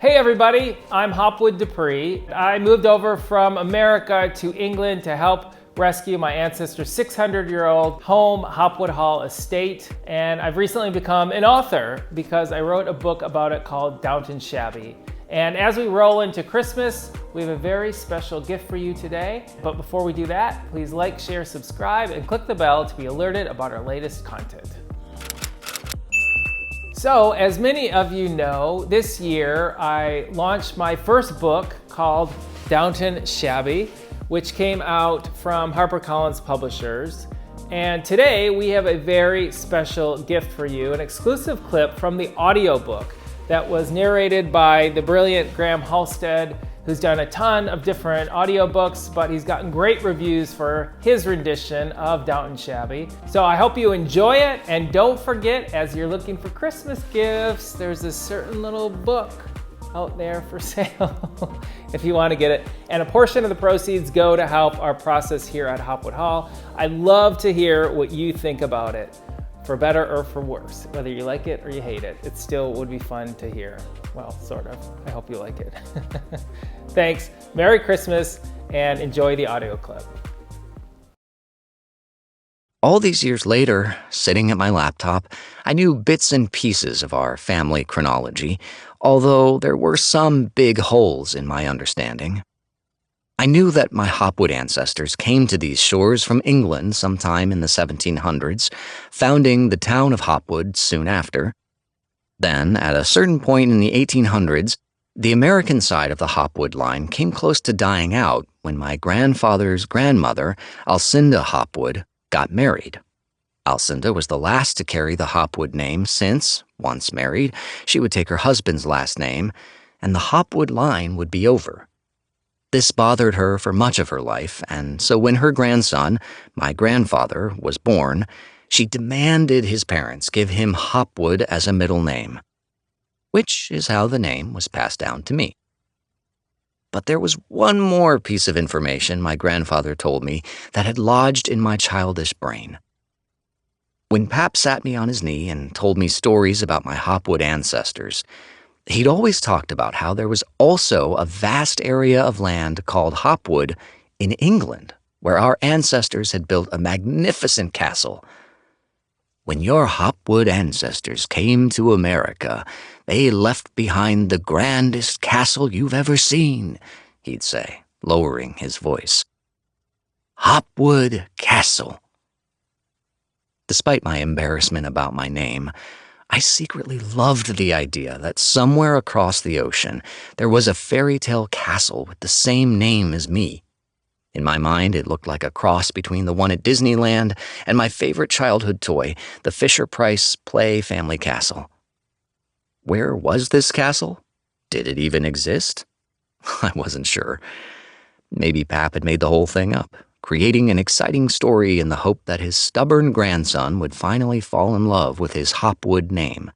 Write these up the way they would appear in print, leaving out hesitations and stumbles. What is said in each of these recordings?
Hey everybody, I'm Hopwood DePree. I moved over from America to England to help rescue my ancestors' 600-year-old home, Hopwood Hall Estate. And I've recently become an author because I wrote a book about it called Downton Shabby. And as we roll into Christmas, we have a very special gift for you today. But before we do that, please like, share, subscribe, and click the bell to be alerted about our latest content. So, as many of you know, this year I launched my first book called Downton Shabby, which came out from HarperCollins Publishers. And today we have a very special gift for you, an exclusive clip from the audiobook that was narrated by the brilliant Graham Halstead, who's done a ton of different audiobooks, but he's gotten great reviews for his rendition of Downton Shabby. So I hope you enjoy it, and don't forget, as you're looking for Christmas gifts, there's a certain little book out there for sale if you want to get it. And a portion of the proceeds go to help our process here at Hopwood Hall. I'd love to hear what you think about it, for better or for worse. Whether you like it or you hate it, it still would be fun to hear. Well, sort of. I hope you like it. Thanks. Merry Christmas, and enjoy the audio clip. All these years later, sitting at my laptop, I knew bits and pieces of our family chronology, although there were some big holes in my understanding. I knew that my Hopwood ancestors came to these shores from England sometime in the 1700s, founding the town of Hopwood soon after. Then, at a certain point in the 1800s, the American side of the Hopwood line came close to dying out when my grandfather's grandmother, Alcinda Hopwood, got married. Alcinda was the last to carry the Hopwood name since, once married, she would take her husband's last name, and the Hopwood line would be over. This bothered her for much of her life, and so when her grandson, my grandfather, was born, she demanded his parents give him Hopwood as a middle name, which is how the name was passed down to me. But there was one more piece of information my grandfather told me that had lodged in my childish brain. When Pap sat me on his knee and told me stories about my Hopwood ancestors, he'd always talked about how there was also a vast area of land called Hopwood in England, where our ancestors had built a magnificent castle. When your Hopwood ancestors came to America, they left behind the grandest castle you've ever seen, he'd say, lowering his voice. Hopwood Castle. Despite my embarrassment about my name, I secretly loved the idea that somewhere across the ocean there was a fairy tale castle with the same name as me. In my mind, it looked like a cross between the one at Disneyland and my favorite childhood toy, the Fisher-Price Play Family Castle. Where was this castle? Did it even exist? I wasn't sure. Maybe Pap had made the whole thing up, creating an exciting story in the hope that his stubborn grandson would finally fall in love with his Hopwood name.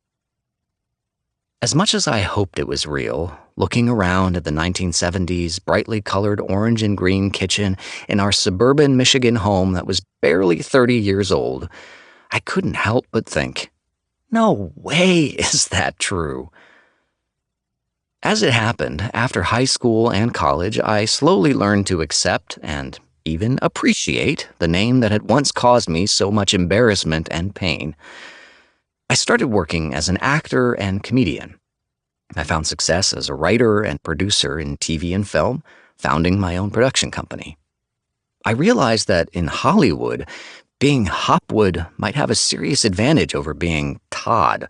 As much as I hoped it was real, looking around at the 1970s brightly colored orange and green kitchen in our suburban Michigan home that was barely 30 years old, I couldn't help but think, no way is that true. As it happened, after high school and college, I slowly learned to accept and even appreciate the name that had once caused me so much embarrassment and pain. I started working as an actor and comedian. I found success as a writer and producer in TV and film, founding my own production company. I realized that in Hollywood, being Hopwood might have a serious advantage over being Todd.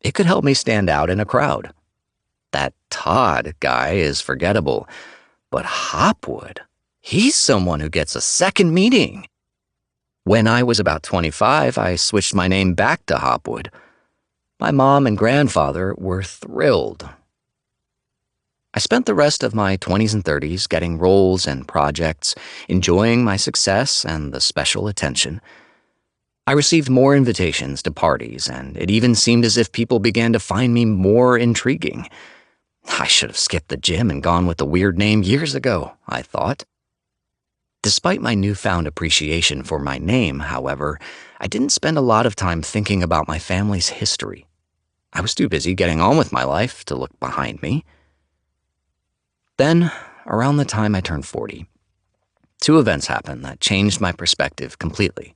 It could help me stand out in a crowd. That Todd guy is forgettable, but Hopwood, he's someone who gets a second meaning. When I was about 25, I switched my name back to Hopwood. My mom and grandfather were thrilled. I spent the rest of my 20s and 30s getting roles and projects, enjoying my success and the special attention. I received more invitations to parties, and it even seemed as if people began to find me more intriguing. I should have skipped the gym and gone with the weird name years ago, I thought. Despite my newfound appreciation for my name, however, I didn't spend a lot of time thinking about my family's history. I was too busy getting on with my life to look behind me. Then, around the time I turned 40, two events happened that changed my perspective completely.